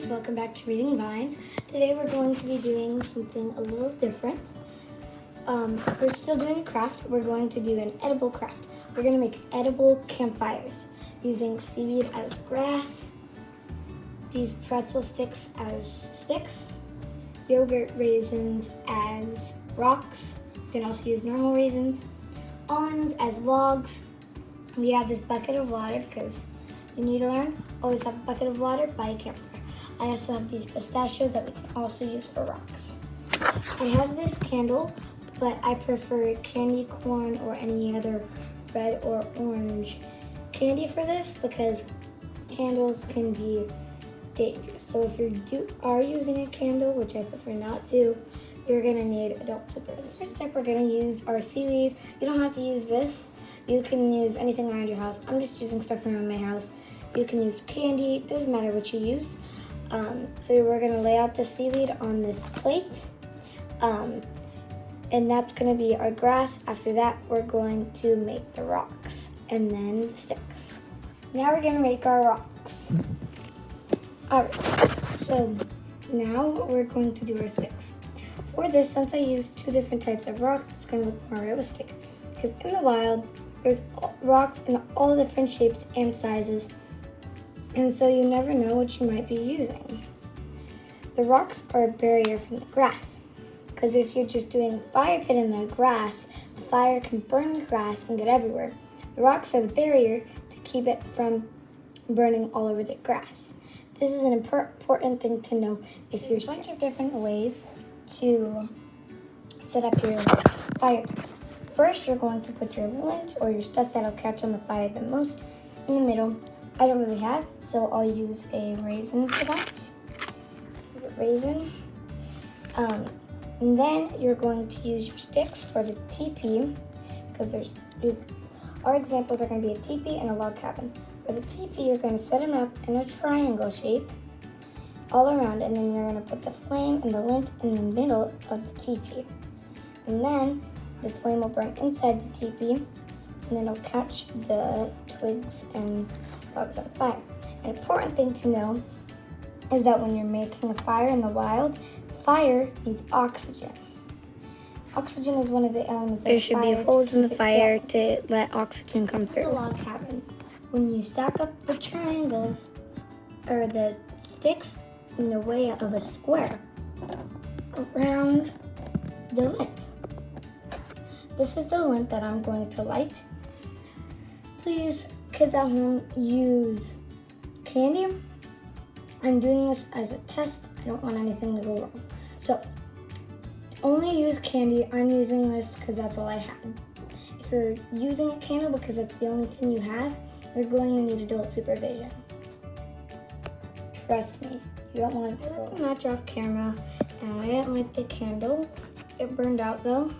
welcome back to Reading Vine. Today we're going to be doing something a little different. We're still doing a craft. We're going to do an edible craft. We're going to make edible campfires using seaweed as grass, these pretzel sticks as sticks, yogurt raisins as rocks. You can also use normal raisins, almonds as logs. We have this bucket of water because you need to learn, always have a bucket of water by a campfire. I also have these pistachios that we can also use for rocks. I have this candle, but I prefer candy corn or any other red or orange candy for this because candles can be dangerous. So if you are using a candle, which I prefer not to, you're gonna need adult zipper. The first step we're gonna use our seaweed. You don't have to use this. You can use anything around your house. I'm just using stuff around my house. You can use candy, doesn't matter what you use. So we're gonna lay out the seaweed on this plate. And that's gonna be our grass. After that, we're going to make the rocks and then the sticks. Now we're gonna make our rocks. All right, so now we're going to do our sticks. For this, since I used two different types of rocks, it's gonna look more realistic. Because in the wild, there's rocks in all different shapes and sizes. And so you never know what you might be using. The rocks are a barrier from the grass. Because if you're just doing a fire pit in the grass, the fire can burn the grass and get everywhere. The rocks are the barrier to keep it from burning all over the grass. This is an important thing to know if you're... There's a bunch of different ways to set up your fire pit. First, you're going to put your lint or your stuff that'll catch on the fire the most in the middle. I don't really have, so I'll use a raisin for that. Use a raisin. And then you're going to use your sticks for the teepee, because our examples are going to be a teepee and a log cabin. For the teepee, you're going to set them up in a triangle shape all around, and then you're going to put the flame and the lint in the middle of the teepee. And then the flame will burn inside the teepee, and then it'll catch the twigs and logs on fire. An important thing to know is that when you're making a fire in the wild, fire needs oxygen. Oxygen is one of the elements of fire. There should be holes in the fire to let oxygen come through. The log cabin. When you stack up the triangles or the sticks in the way of a square around the lint. This is the lint that I'm going to light. Please, kids at home, use candy. I'm doing this as a test. I don't want anything to go wrong. So, only use candy. I'm using this because that's all I have. If you're using a candle because that's the only thing you have, you're going to need adult supervision. Trust me, you don't want to. I lit the match off camera, and I didn't light the candle. It burned out though.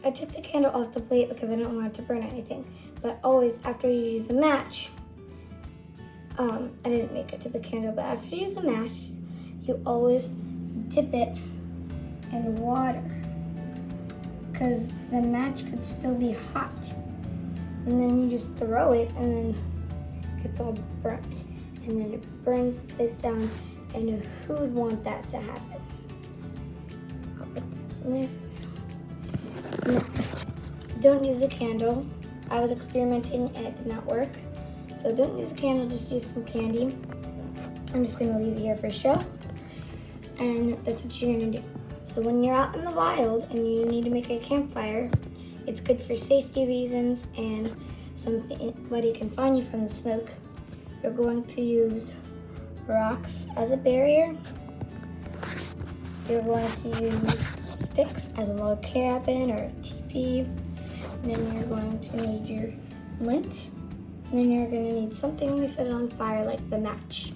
I took the candle off the plate because I don't want it to burn anything. But always, after you use a match, I didn't make it to the candle, but after you use a match, you always dip it in water because the match could still be hot. And then you just throw it and then it gets all burnt. And then it burns the place down, and who would want that to happen? I'll put that in there. No, don't use a candle. I was experimenting and it did not work. So don't use a candle, just use some candy. I'm just gonna leave it here for show. And that's what you're gonna do. So when you're out in the wild and you need to make a campfire, it's good for safety reasons and somebody can find you from the smoke. You're going to use rocks as a barrier. You're going to use sticks as a log cabin or a teepee. And then you're going to need your lint. And then you're going to need something to set it on fire like the match.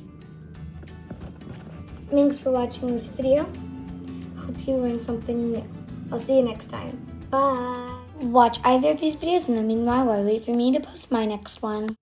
Thanks for watching this video. Hope you learned something new. I'll see you next time. Bye. Watch either of these videos in the meanwhile while I wait for me to post my next one.